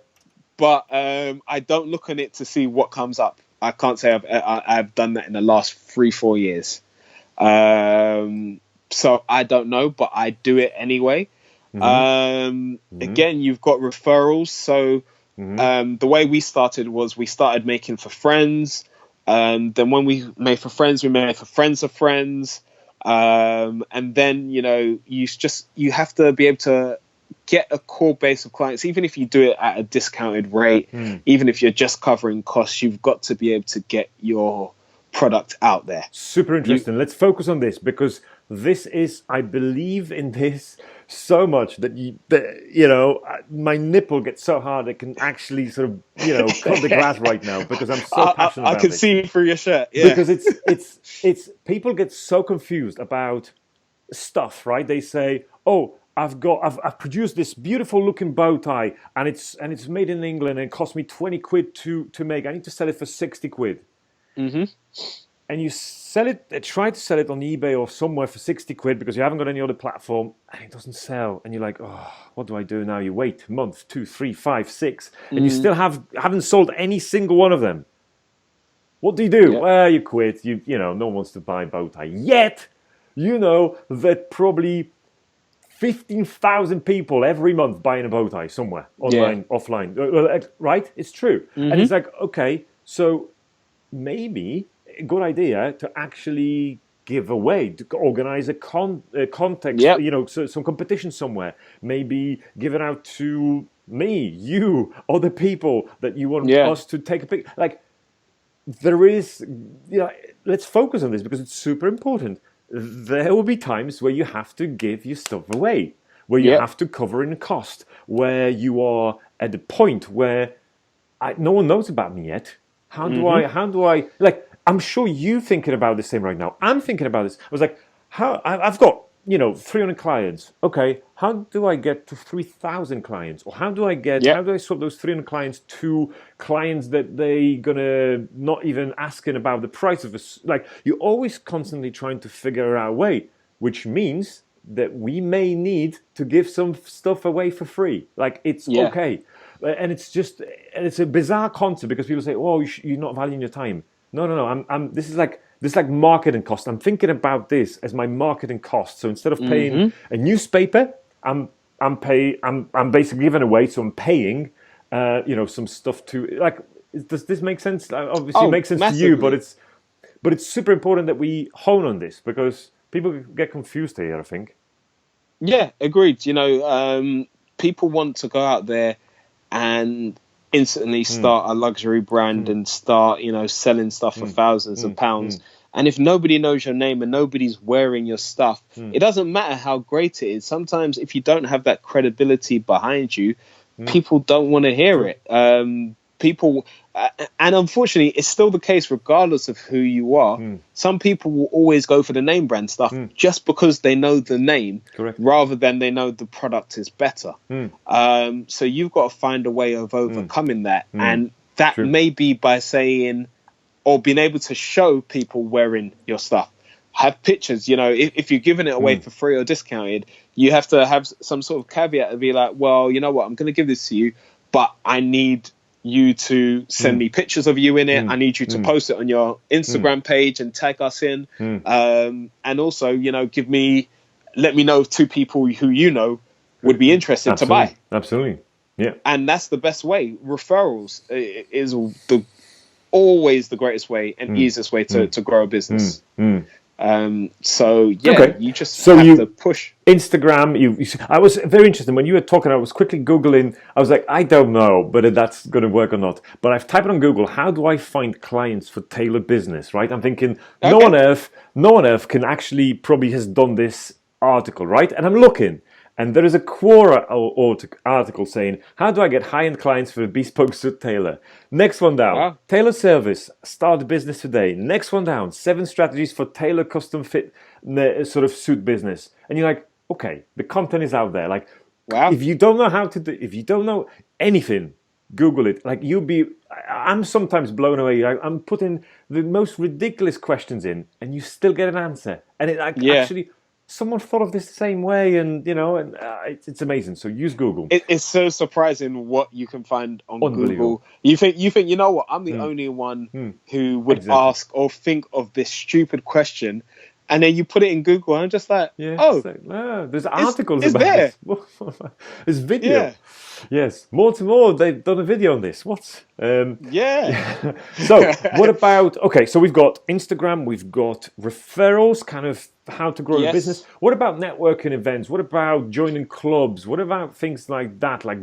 Speaker 2: but I don't look on it to see what comes up. I can't say I've done that in the last 3-4 years. Um, so I don't know, but I do it anyway.
Speaker 1: Mhm. Mhm.
Speaker 2: Again, you've got referrals. So
Speaker 1: Mhm.
Speaker 2: the way we started was we started making for friends. Then when we made for friends, we made for friends of friends. And then you have to be able to get a core base of clients, even if you do it at a discounted rate,
Speaker 1: Mm.
Speaker 2: even if you're just covering costs. You've got to be able to get your product out there.
Speaker 1: Super
Speaker 2: You
Speaker 1: interesting. Let's focus on this because this is, I believe in this so much that my nipple gets so hard it can actually sort of cut the glass right now because I'm so passionate
Speaker 2: I
Speaker 1: about
Speaker 2: can
Speaker 1: this.
Speaker 2: see through your shirt. Yeah.
Speaker 1: Because it's people get so confused about stuff, right? They say, "Oh, I've produced this beautiful looking bow tie and it's made in England and it cost me 20 quid to make. I need to sell it for 60 quid."
Speaker 2: Hmm.
Speaker 1: And you sell it, try to sell it on eBay or somewhere for 60 quid because you haven't got any other platform and it doesn't sell. And you're like, oh, what do I do now? You wait a month, 2, 3, 5, 6, and you still haven't sold any single one of them. What do you do?
Speaker 2: Yeah.
Speaker 1: Well, you quit. No one wants to buy a bow tie. Yet, you know that probably 15,000 people every month buying a bow tie somewhere,
Speaker 2: Yeah.
Speaker 1: online, offline. Right? It's true. And
Speaker 2: Hmm.
Speaker 1: it's like, okay, so maybe a good idea to actually give away, to organize a context,
Speaker 2: Yep.
Speaker 1: some competition somewhere. Maybe give it out to me, you, other people that you want
Speaker 2: Yeah.
Speaker 1: us to take a pic. Like there is, let's focus on this because it's super important. There will be times where you have to give your stuff away, where you
Speaker 2: Yep.
Speaker 1: have to cover in cost, where you are at the point where no one knows about me yet.
Speaker 2: Hmm.
Speaker 1: How do I, like, I'm sure you're thinking about the same right now. I'm thinking about this. I was like, I've got, 300 clients. Okay, how do I get to 3,000 clients? Or how
Speaker 2: Yep.
Speaker 1: do I swap those 300 clients to clients that they gonna not even asking about the price of this? Like, you're always constantly trying to figure out a way, which means that we may need to give some stuff away for free. Like, it's
Speaker 2: Yeah.
Speaker 1: okay. And it's a bizarre concept because people say, "Oh, you're not valuing your time." No, no, no. This is like marketing cost. I'm thinking about this as my marketing cost. So instead of paying
Speaker 2: Hmm.
Speaker 1: a newspaper, I'm basically giving away. So I'm paying, some stuff to like. Does this make sense? Obviously, it
Speaker 2: Oh,
Speaker 1: makes sense to you, but
Speaker 2: massively.
Speaker 1: it's super important that we hone on this because people get confused here. I think.
Speaker 2: Yeah, agreed. People want to go out there and instantly
Speaker 1: Mm,
Speaker 2: start a luxury brand
Speaker 1: mm,
Speaker 2: and start, selling stuff for
Speaker 1: mm,
Speaker 2: thousands of
Speaker 1: mm,
Speaker 2: pounds.
Speaker 1: mm,
Speaker 2: And if nobody knows your name and nobody's wearing your stuff,
Speaker 1: mm,
Speaker 2: it doesn't matter how great it is. Sometimes if you don't have that credibility behind you,
Speaker 1: mm.
Speaker 2: people don't want to hear
Speaker 1: True.
Speaker 2: it. People, and unfortunately, it's still the case regardless of who you are.
Speaker 1: Mm,
Speaker 2: Some people will always go for the name brand stuff
Speaker 1: mm.
Speaker 2: just because they know the name
Speaker 1: Correct.
Speaker 2: rather than they know the product is better.
Speaker 1: Mm,
Speaker 2: So you've got to find a way of
Speaker 1: mm,
Speaker 2: overcoming that.
Speaker 1: mm.
Speaker 2: And that
Speaker 1: True.
Speaker 2: may be by saying or being able to show people wearing your stuff. Have pictures, if you're giving it away
Speaker 1: Mm,
Speaker 2: for free or discounted, you have to have some sort of caveat to be like, well, you know what, I'm going to give this to you, but I need you to send
Speaker 1: mm,
Speaker 2: me pictures of you in it.
Speaker 1: mm,
Speaker 2: I need you to
Speaker 1: mm,
Speaker 2: post it on your
Speaker 1: mm,
Speaker 2: Instagram page and tag us in.
Speaker 1: mm.
Speaker 2: And also, let me know if two people who would be interested to
Speaker 1: Absolutely.
Speaker 2: buy.
Speaker 1: Absolutely. Yeah.
Speaker 2: And that's the best way. Referrals is always the greatest way and
Speaker 1: Mm,
Speaker 2: easiest way
Speaker 1: mm,
Speaker 2: to grow a
Speaker 1: mm,
Speaker 2: business.
Speaker 1: mm.
Speaker 2: So yeah,
Speaker 1: Okay.
Speaker 2: you just
Speaker 1: So
Speaker 2: have to
Speaker 1: you
Speaker 2: push.
Speaker 1: Instagram. I was very interested when you were talking. I was quickly googling. I was like, I don't know whether that's going to work or not. But I've typed on Google. How do I find clients for tailored business? Right. I'm thinking
Speaker 2: Okay.
Speaker 1: no one earth can actually probably has done this article. Right. And I'm looking. And there is a Quora article saying, how do I get high-end clients for a bespoke suit tailor? Next one down,
Speaker 2: Wow.
Speaker 1: tailor service, start a business today. Next one down, 7 strategies for tailor custom fit sort of suit business. And you're like, okay, the content is out there. Like,
Speaker 2: Wow.
Speaker 1: if you don't know how to do, if you don't know anything, Google it. Like I'm sometimes blown away. I'm putting the most ridiculous questions in, and you still get an answer. And it like
Speaker 2: Yeah.
Speaker 1: actually someone thought of this the same way, and it's amazing. So use Google.
Speaker 2: It's so surprising what you can find on
Speaker 1: Unbelievable.
Speaker 2: Google. You know what? I'm the only one who would
Speaker 1: Exactly.
Speaker 2: ask or think of this stupid question, and then you put it in Google, and I'm just like,
Speaker 1: Yeah.
Speaker 2: oh,
Speaker 1: So, there's articles
Speaker 2: it's
Speaker 1: about
Speaker 2: there.
Speaker 1: it. There's video.
Speaker 2: Yeah,
Speaker 1: Yes. Morts and More. They've done a video on this. What?
Speaker 2: yeah.
Speaker 1: Yeah. So what about? Okay. So we've got Instagram. We've got referrals. Kind of how to grow a business.
Speaker 2: Yes.
Speaker 1: What about networking events? What about joining clubs? What about things like that? Like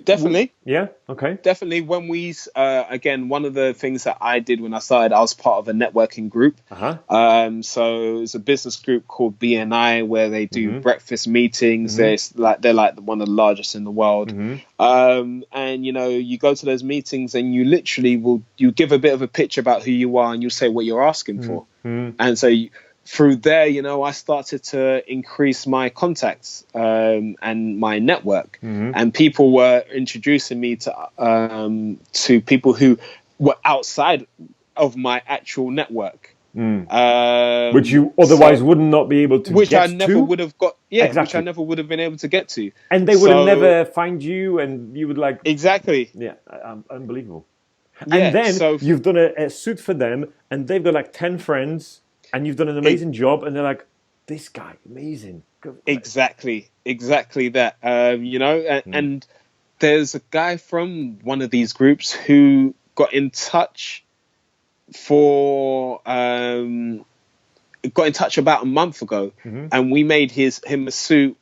Speaker 2: Definitely.
Speaker 1: yeah. Okay.
Speaker 2: Definitely. When we again, one of the things that I did when I started, I was part of a networking group.
Speaker 1: Uh-huh.
Speaker 2: So it's a business group called BNI where they do breakfast meetings.
Speaker 1: Mm-hmm.
Speaker 2: They're like one of the largest in the world. And you go to those meetings and you literally you give a bit of a pitch about who you are and you say what you're asking for. And so through there, I started to increase my contacts and my network, and people were introducing me to people who were outside of my actual network,
Speaker 1: Which you otherwise would not be able to
Speaker 2: which I
Speaker 1: get
Speaker 2: never
Speaker 1: to.
Speaker 2: would have got,
Speaker 1: Exactly.
Speaker 2: which I never would have been able to get to,
Speaker 1: and they would have never find you, and you would like
Speaker 2: exactly,
Speaker 1: yeah, unbelievable.
Speaker 2: yeah.
Speaker 1: And then
Speaker 2: So
Speaker 1: you've done a suit for them, and they've got like 10 friends, and you've done an amazing job, and they're like, this guy, amazing.
Speaker 2: exactly that, and there's a guy from one of these groups who got in touch about a month ago, and we made him a suit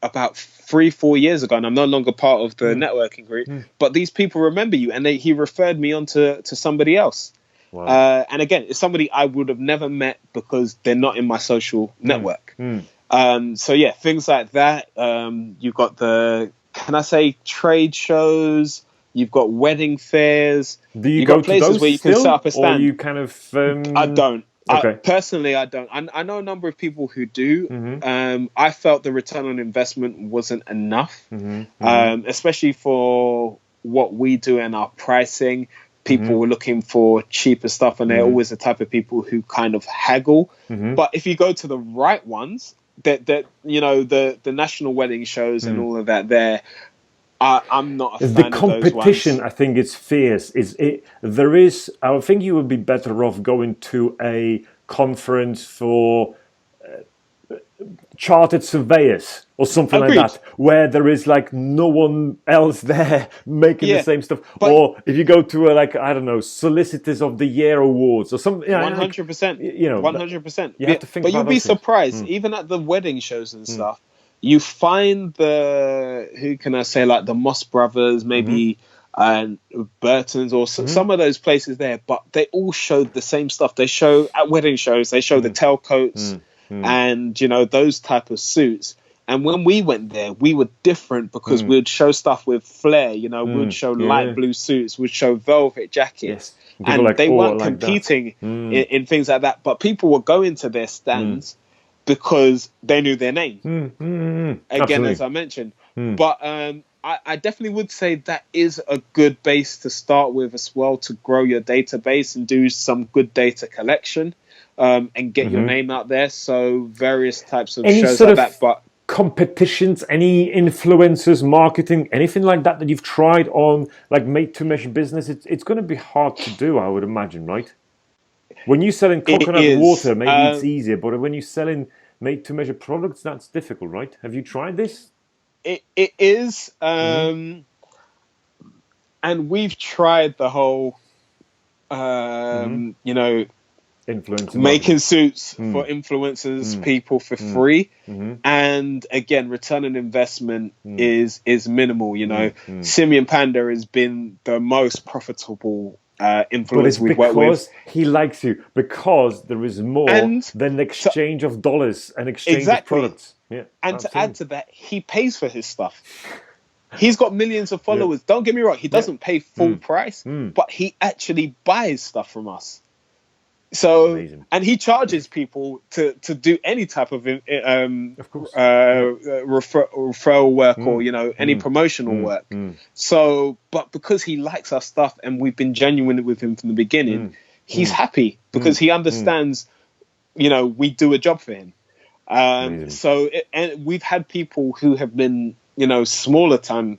Speaker 2: about 3-4 years ago, and I'm no longer part of the networking group, but these people remember you, and he referred me on to somebody else.
Speaker 1: Wow.
Speaker 2: And again, it's somebody I would have never met because they're not in my social network. So yeah, things like that. You've got can I say trade shows? You've got wedding fairs.
Speaker 1: Do you
Speaker 2: You've
Speaker 1: go
Speaker 2: got
Speaker 1: to
Speaker 2: places
Speaker 1: those
Speaker 2: where you can
Speaker 1: still,
Speaker 2: set up a
Speaker 1: or
Speaker 2: stand.
Speaker 1: you kind of?
Speaker 2: I don't.
Speaker 1: Okay.
Speaker 2: Personally, I don't. I know a number of people who do. I felt the return on investment wasn't enough, especially for what we do and our pricing. People were looking for cheaper stuff, and they're always the type of people who kind of haggle. But if you go to the right ones, the national wedding shows and all of that, I'm not a fan of those ones.
Speaker 1: The competition, I think, is fierce. I think you would be better off going to a conference for chartered surveyors or something
Speaker 2: Agreed.
Speaker 1: like that, where there is like no one else there making the same stuff.
Speaker 2: But
Speaker 1: or if you go to I don't know, Solicitors of the Year awards or something.
Speaker 2: 100%.
Speaker 1: You know,
Speaker 2: 100%.
Speaker 1: you have to think
Speaker 2: but
Speaker 1: about
Speaker 2: you'll be
Speaker 1: those things.
Speaker 2: surprised, even at the wedding shows and stuff, you find who can I say, like the Moss Brothers, maybe, and Burton's, or some of those places there, but they all show the same stuff. They show at wedding shows, they show the tailcoats and those type of suits. And when we went there, we were different because we'd show stuff with flair. We'd show light blue suits, we'd show velvet jackets, and they weren't competing in things like that. But people were going to their stands because they knew their name. Again,
Speaker 1: Absolutely.
Speaker 2: as I mentioned, but I definitely would say that is a good base to start with as well, to grow your database and do some good data collection, and get your name out there. So various types of shows like that. But
Speaker 1: competitions, any influencers, marketing, anything like that you've tried on like made to measure business, it's going to be hard to do, I would imagine, right? When you're selling coconut water, maybe it's easier, but when you're selling made to measure products, that's difficult, right? Have you tried this?
Speaker 2: It is, and we've tried the whole,
Speaker 1: influencer marketing.
Speaker 2: making suits for influencers, people for free. And again, return on investment is minimal. You know, Simeon Panda has been the most profitable
Speaker 1: But it's
Speaker 2: influencer we've worked with.
Speaker 1: because he likes you, because there is more
Speaker 2: And
Speaker 1: than the
Speaker 2: to,
Speaker 1: exchange of dollars and exchange of
Speaker 2: exactly.
Speaker 1: products. Yeah,
Speaker 2: And to add
Speaker 1: absolutely.
Speaker 2: to that, he pays for his stuff. He's got millions of
Speaker 1: Yeah,
Speaker 2: followers. Don't get me wrong, he
Speaker 1: yeah.
Speaker 2: doesn't pay full price, but he actually buys stuff from us. So,
Speaker 1: Amazing.
Speaker 2: and he charges people to do any type of
Speaker 1: Of course. Yeah.
Speaker 2: referral work, or any promotional work. So, but because he likes our stuff and we've been genuine with him from the beginning, he's happy because he understands. We do a job for him.
Speaker 1: Amazing.
Speaker 2: So, and we've had people who have been smaller time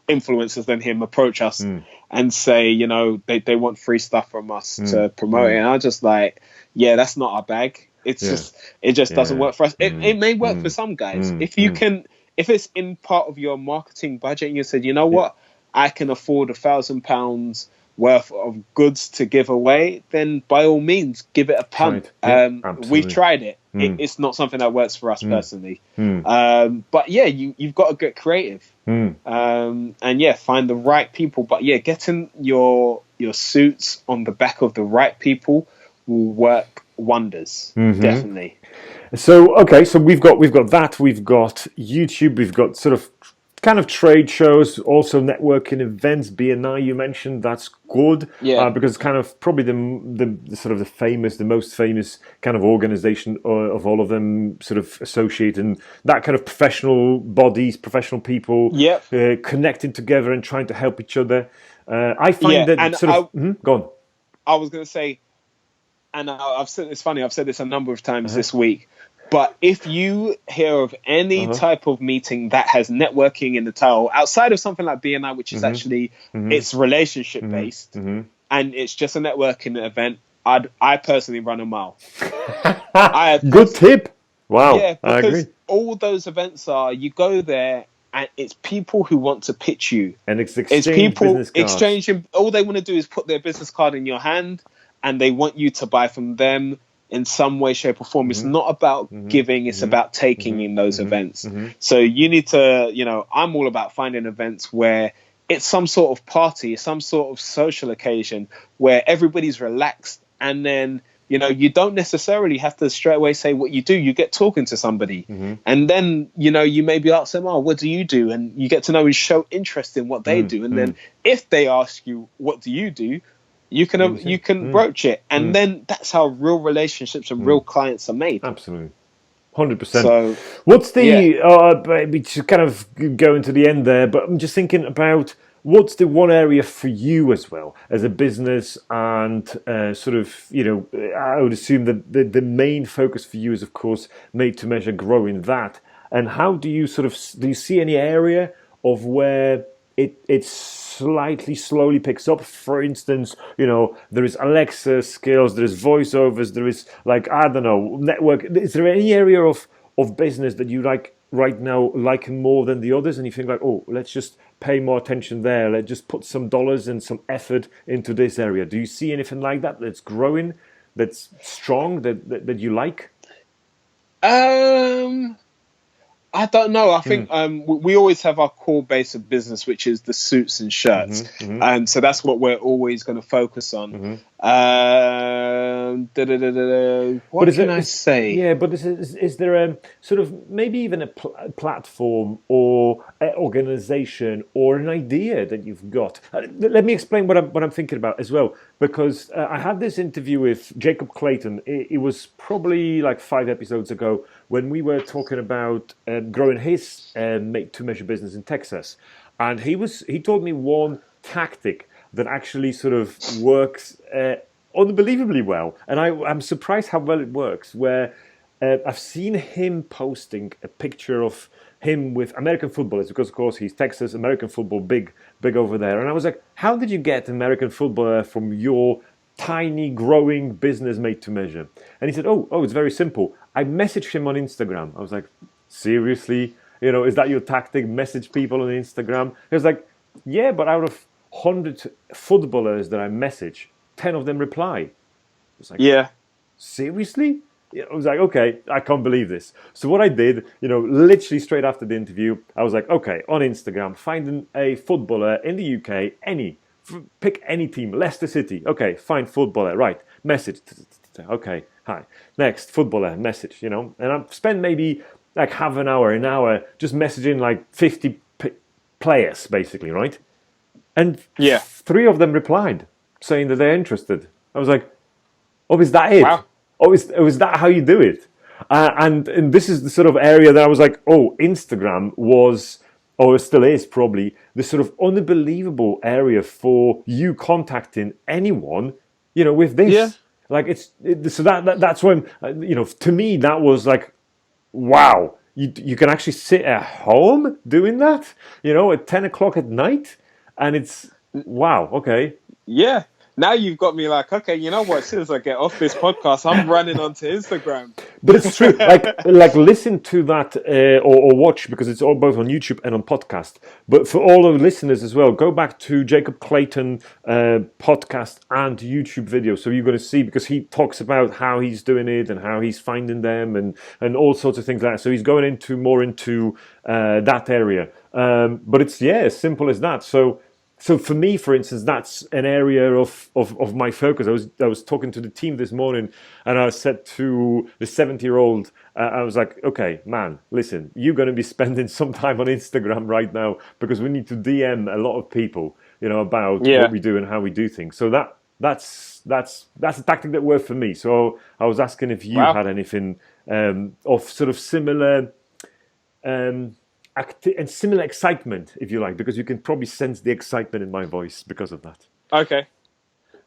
Speaker 2: influencers than him approach us and say, they want free stuff from us to promote it. And I'm just like, yeah, that's not our bag. It's it just doesn't work for us. It may work for some guys. If it's in part of your marketing budget and you said, you know what, I can afford £1,000 worth of goods to give away, then by all means give it a punt. We've tried it. It's not something that works for us personally. But yeah, you've got to get creative. And yeah, find the right people. But yeah, getting your suits on the back of the right people will work wonders. Definitely.
Speaker 1: So okay, so we've got that. We've got YouTube. We've got sort of kind of trade shows, also networking events. BNI you mentioned, that's good.
Speaker 2: Yeah.
Speaker 1: Because it's kind of probably the sort of the most famous kind of organization of all of them, sort of associating that kind of professional bodies, professional people, connecting together and trying to help each other. I find that
Speaker 2: and
Speaker 1: sort of go on.
Speaker 2: I was going to say, and I've said it's funny. I've said this a number of times this week. But if you hear of any type of meeting that has networking in the title, outside of something like BNI, which is actually it's relationship based, and it's just a networking event, I personally run a mile.
Speaker 1: Good tip. Wow.
Speaker 2: Yeah,
Speaker 1: I
Speaker 2: because
Speaker 1: agree.
Speaker 2: all those events are, you go there and it's people who want to pitch you.
Speaker 1: And it's
Speaker 2: people
Speaker 1: business cards.
Speaker 2: exchanging. All they want to do is put their business card in your hand, and they want you to buy from them in some way, shape, or form. It's not about giving; it's about taking in those events. So you need to, I'm all about finding events where it's some sort of party, some sort of social occasion where everybody's relaxed, and then you don't necessarily have to straight away say what you do. You get talking to somebody, and then you maybe ask them, "Oh, what do you do?" And you get to know and show interest in what they do. And then if they ask you, "What do you do?" you can broach it, and then that's how real relationships and real clients are made.
Speaker 1: Absolutely. 100%.
Speaker 2: So,
Speaker 1: what's the we should kind of go into the end there, but I'm just thinking about what's the one area for you as well as a business, and sort of I would assume that the main focus for you is of course made to measure, growing that. And how do you do you see any area of where it slightly slowly picks up? For instance, there is Alexa skills, there is voiceovers, there is I don't know, network. Is there any area of business that you like right now, like more than the others, and you think oh, let's just pay more attention there, let's just put some dollars and some effort into this area? Do you see anything like that that's growing, that's strong, that you like?
Speaker 2: I don't know. I think we always have our core base of business, which is the suits and shirts, and so that's what we're always going to focus on. What can I say?
Speaker 1: Yeah, but is there a sort of maybe even a platform or organization or an idea that you've got? Let me explain what I'm thinking about as well, because I had this interview with Jacob Clayton. It was probably like 5 episodes ago when we were talking about growing his made-to-measure business in Texas, and he told me one tactic that actually sort of works unbelievably well, and I'm surprised how well it works. Where I've seen him posting a picture of him with American footballers, because of course he's Texas, American football big over there, and I was like, how did you get American footballer from your tiny growing business made to measure? And he said, oh, it's very simple. I messaged him on Instagram. I was like, seriously? Is that your tactic? Message people on Instagram? He was like, yeah, but out of 100 footballers that I message, 10 of them reply. was like,
Speaker 2: Yeah.
Speaker 1: seriously? Yeah, I was like, okay, I can't believe this. So what I did, literally straight after the interview, I was like, okay, on Instagram, finding a footballer in the UK, pick any team, Leicester City. Okay, find footballer, right? Message. Okay, hi. Next, footballer, message. And I've spent maybe like half an hour, just messaging like 50 players, basically, right? And
Speaker 2: Yeah.
Speaker 1: 3 of them replied saying that they're interested. I was like, oh, is that it?
Speaker 2: Wow.
Speaker 1: Oh, is that how you do it? And this is the sort of area that I was like, oh, Instagram was, or still is probably, this sort of unbelievable area for you contacting anyone, with
Speaker 2: Yeah.
Speaker 1: this. Like so that's when, to me that was like, wow, you can actually sit at home doing that, at 10 o'clock at night, and it's wow, okay.
Speaker 2: Yeah. Now you've got me like, okay, you know what? As soon as I get off this podcast, I'm running onto Instagram.
Speaker 1: But it's true. Like listen to that or watch, because it's all both on YouTube and on podcast. But for all the listeners as well, go back to Jacob Clayton podcast and YouTube video. So you're going to see, because he talks about how he's doing it and how he's finding them and all sorts of things like that. So he's going more into that area. But it's as simple as that. So for me, for instance, that's an area of my focus. I was talking to the team this morning, and I said to the 70-year-old, I was like, okay, man, listen, you're going to be spending some time on Instagram right now, because we need to DM a lot of people, about
Speaker 2: Yeah.
Speaker 1: what we do and how we do things. So that's a tactic that worked for me. So I was asking if you had anything of sort of similar. And similar excitement, if you like, because you can probably sense the excitement in my voice because of that.
Speaker 2: Okay.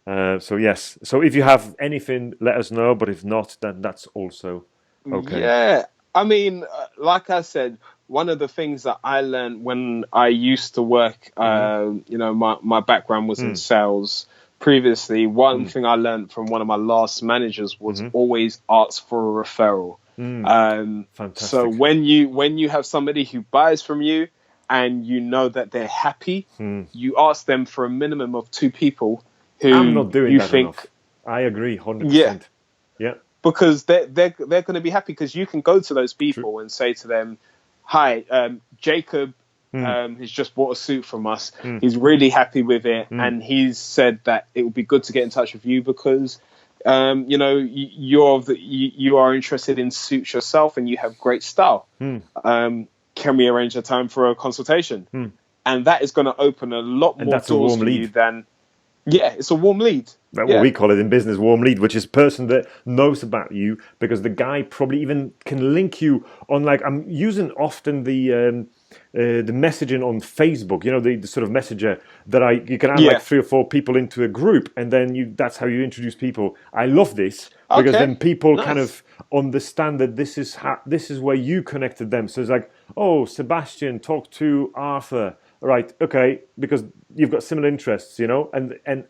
Speaker 1: So yes. So if you have anything, let us know. But if not, then that's also okay.
Speaker 2: Yeah. I mean, like I said, one of the things that I learned when I used to work, my background was in sales previously. One thing I learned from one of my last managers was always ask for a referral.
Speaker 1: Fantastic.
Speaker 2: So when you have somebody who buys from you and you know that they're happy, you ask them for a minimum of 2 people who
Speaker 1: I'm not doing
Speaker 2: you
Speaker 1: that
Speaker 2: think
Speaker 1: enough. I agree 100%. Yeah.
Speaker 2: Because they're going to be happy, because you can go to those people and say to them, hi, Jacob has just bought a suit from us. He's really happy with it, and he's said that it would be good to get in touch with you because you are interested in suits yourself and you have great style. Can we arrange a time for a consultation? And that is going to open a lot more doors for you than. Yeah, it's a warm lead.
Speaker 1: That's what we call it in business, warm lead, which is a person that knows about you, because the guy probably even can link you on, like, I'm using often the messaging on Facebook, the sort of messenger that you can add like 3 or 4 people into a group, and then that's how you introduce people. I love this, because then people kind of understand that this is where you connected them. So it's like, oh, Sebastian, talk to Arthur. Right, okay, because you've got similar interests, and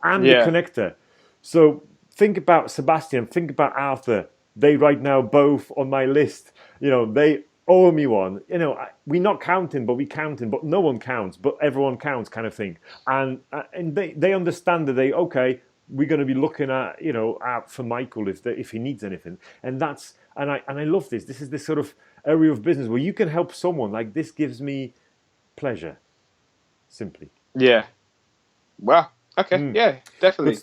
Speaker 1: I'm the connector. So think about Sebastian, think about Arthur. They right now both on my list. They owe me one. We're not counting, but we counting. But no one counts, but everyone counts, kind of thing. And they understand that we're going to be looking at out for Michael if he needs anything. And I love this. This is this sort of area of business where you can help someone. Like, this gives me pleasure. Simply.
Speaker 2: Yeah. Wow. Okay. Yeah. Definitely.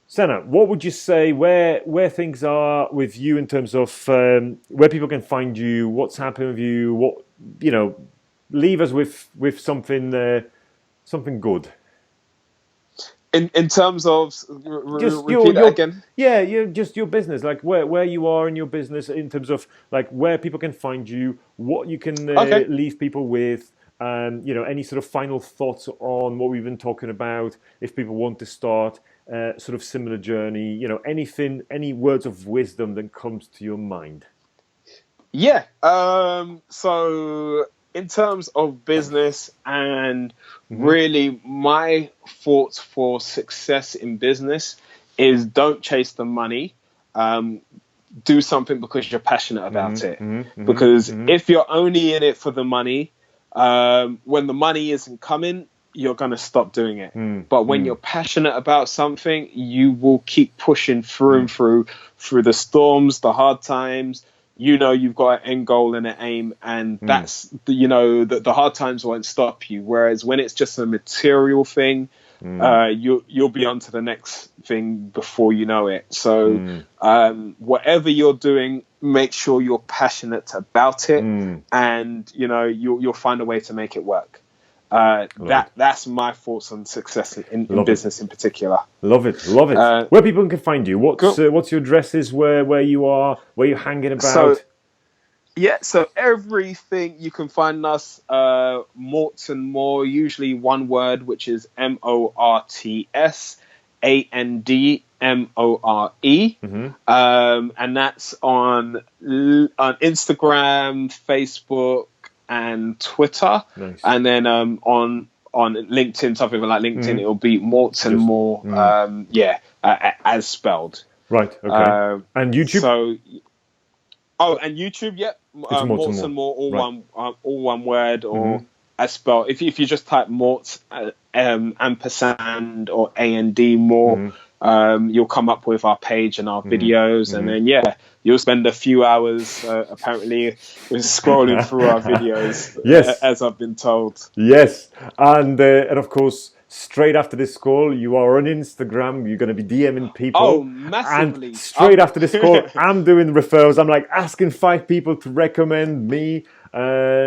Speaker 1: Sena, what would you say where things are with you in terms of where people can find you? What's happening with you? What leave us with something something good.
Speaker 2: In terms of repeat that again.
Speaker 1: Yeah, just your business, like where you are in your business, in terms of like where people can find you, what you can leave people with. Any sort of final thoughts on what we've been talking about, if people want to start sort of similar journey, anything, any words of wisdom that comes to your mind?
Speaker 2: Yeah. So in terms of business and really my thoughts for success in business is don't chase the money. Do something because you're passionate about it. Because if you're only in it for the money, when the money isn't coming, you're going to stop doing it.
Speaker 1: Mm,
Speaker 2: But when
Speaker 1: mm,
Speaker 2: you're passionate about something, you will keep pushing through and
Speaker 1: mm,
Speaker 2: through the storms, the hard times. You know, you've got an end goal and an aim, and
Speaker 1: mm,
Speaker 2: that's, you know, the hard times won't stop you. Whereas when it's just a material thing,
Speaker 1: mm,
Speaker 2: you'll be on to the next thing before you know it. So
Speaker 1: mm,
Speaker 2: whatever you're doing, make sure you're passionate about it,
Speaker 1: mm.
Speaker 2: and you know you'll find a way to make it work.
Speaker 1: Love it.
Speaker 2: That's my thoughts on success in
Speaker 1: Love it.
Speaker 2: business in particular.
Speaker 1: Love it. Love it.
Speaker 2: Uh,
Speaker 1: Where people can find you?
Speaker 2: cool.
Speaker 1: What's your addresses? Where you are? Where you're hanging
Speaker 2: So
Speaker 1: about?
Speaker 2: yeah, so everything you can find us, Morts and More, usually one word, which is MortsAndMore,
Speaker 1: Hmm.
Speaker 2: and that's on Instagram, Facebook, and Twitter,
Speaker 1: Nice.
Speaker 2: and then on LinkedIn, something like LinkedIn,
Speaker 1: Mm.
Speaker 2: it'll be Morts and
Speaker 1: Just
Speaker 2: More, as spelled.
Speaker 1: right. Okay.
Speaker 2: Um,
Speaker 1: And YouTube?
Speaker 2: so Oh, and YouTube, yep.
Speaker 1: It's Morts and
Speaker 2: Morts and
Speaker 1: More.
Speaker 2: More,
Speaker 1: Right.
Speaker 2: all one word,
Speaker 1: Hmm.
Speaker 2: or as spelled. If you just type Morts, ampersand or and more,
Speaker 1: Hmm.
Speaker 2: you'll come up with our page and our
Speaker 1: Hmm.
Speaker 2: videos, and
Speaker 1: Hmm.
Speaker 2: then you'll spend a few hours apparently scrolling through our videos,
Speaker 1: Yes.
Speaker 2: as I've been told.
Speaker 1: Yes, and of course, straight after this call, you are on Instagram. You're going to be DMing
Speaker 2: Oh,
Speaker 1: people, and
Speaker 2: massively!
Speaker 1: straight after this call, I'm doing referrals. I'm like asking 5 people to recommend me.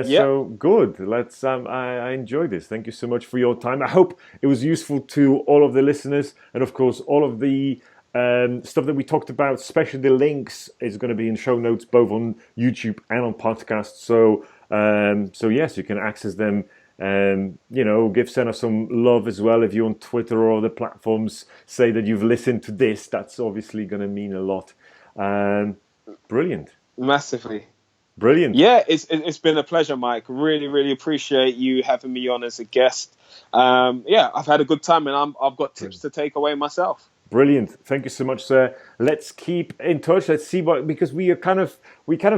Speaker 2: Yep.
Speaker 1: So good. Let's. I enjoy this. Thank you so much for your time. I hope it was useful to all of the listeners, and of course, all of the stuff that we talked about, especially the links, is going to be in show notes both on YouTube and on podcast. So yes, you can access them. Give Sena some love as well. If you're on Twitter or other platforms, say that you've listened to this. That's obviously going to mean a lot. Um, brilliant,
Speaker 2: Massively.
Speaker 1: brilliant,
Speaker 2: Yeah, it's been a pleasure, Mike. Really, really appreciate you having me on as a guest. Yeah, I've had a good time, and I've got tips to take away myself.
Speaker 1: brilliant. Thank you so much, sir. Let's keep in touch. Let's see because we kind of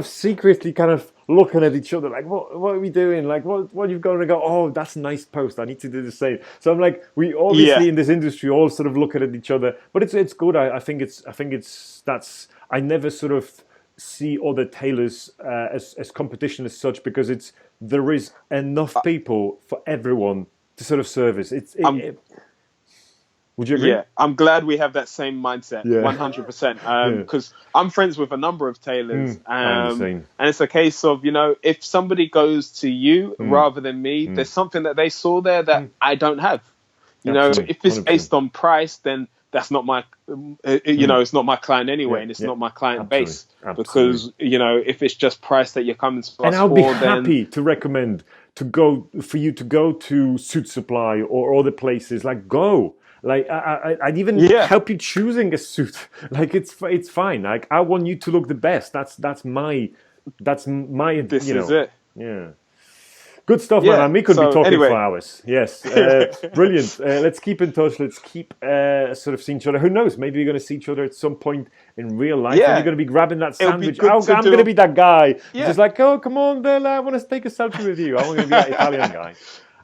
Speaker 1: secretly kind of looking at each other like what are we doing? Like what you've got to go? Oh, that's a nice post. I need to do the same. So I'm like, we
Speaker 2: Yeah,
Speaker 1: obviously in this industry all sort of looking at each other, but it's good. I think it's that's I never sort of see other tailors as competition as such because there is enough people for everyone to sort of service.
Speaker 2: I'm
Speaker 1: Would you agree?
Speaker 2: I'm glad we have that same mindset,
Speaker 1: Yeah.
Speaker 2: 100%.
Speaker 1: Yeah.
Speaker 2: Because I'm friends with a number of tailors,
Speaker 1: I am the same.
Speaker 2: and it's a case of, if somebody goes to you
Speaker 1: Mm,
Speaker 2: rather than me,
Speaker 1: mm,
Speaker 2: there's something that they saw there that
Speaker 1: mm.
Speaker 2: I don't have.
Speaker 1: Absolutely.
Speaker 2: If it's
Speaker 1: 100%.
Speaker 2: based on price, then that's not my,
Speaker 1: Mm.
Speaker 2: it's not my client anyway,
Speaker 1: Yeah,
Speaker 2: and it's
Speaker 1: yeah.
Speaker 2: not my client
Speaker 1: Absolutely.
Speaker 2: base.
Speaker 1: Absolutely.
Speaker 2: Because, if it's just price that you're coming to
Speaker 1: And
Speaker 2: us
Speaker 1: I'll be
Speaker 2: for, then
Speaker 1: happy to recommend for you to go to Suit Supply or other places. Like go. Like I'd even
Speaker 2: yeah,
Speaker 1: help you choosing a suit. Like it's fine. Like I want you to look the best. That's my
Speaker 2: this is it.
Speaker 1: yeah. Good stuff, man.
Speaker 2: Yeah.
Speaker 1: And we could be
Speaker 2: So
Speaker 1: talking for
Speaker 2: anyway,
Speaker 1: hours. Yes, brilliant. Let's keep in touch. Let's keep sort of seeing each other. Who knows? Maybe you're going to see each other at some point in real life, and you're
Speaker 2: yeah,
Speaker 1: going to be grabbing that
Speaker 2: it'll be
Speaker 1: sandwich.
Speaker 2: good to
Speaker 1: I'm going to
Speaker 2: do.
Speaker 1: be that guy who's
Speaker 2: Yeah.
Speaker 1: just like, oh, come on, Bella, I want to take a selfie with you. I'm going to be that Italian guy.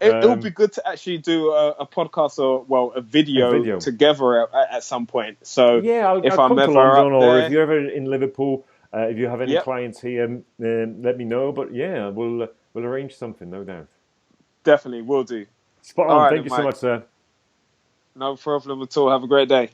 Speaker 2: It would be good to actually do a podcast or a
Speaker 1: A
Speaker 2: video
Speaker 1: video.
Speaker 2: together at some point. So
Speaker 1: Yeah,
Speaker 2: if
Speaker 1: I'll
Speaker 2: I'm
Speaker 1: come to
Speaker 2: ever
Speaker 1: London,
Speaker 2: up
Speaker 1: or if
Speaker 2: there,
Speaker 1: you're ever in Liverpool, if you have any
Speaker 2: yep,
Speaker 1: clients here, let me know. But yeah, we'll arrange something, no doubt.
Speaker 2: definitely will do.
Speaker 1: Spot
Speaker 2: All
Speaker 1: on.
Speaker 2: right
Speaker 1: Thank
Speaker 2: then,
Speaker 1: you so
Speaker 2: Mike.
Speaker 1: much, sir.
Speaker 2: No problem at all. Have a great day.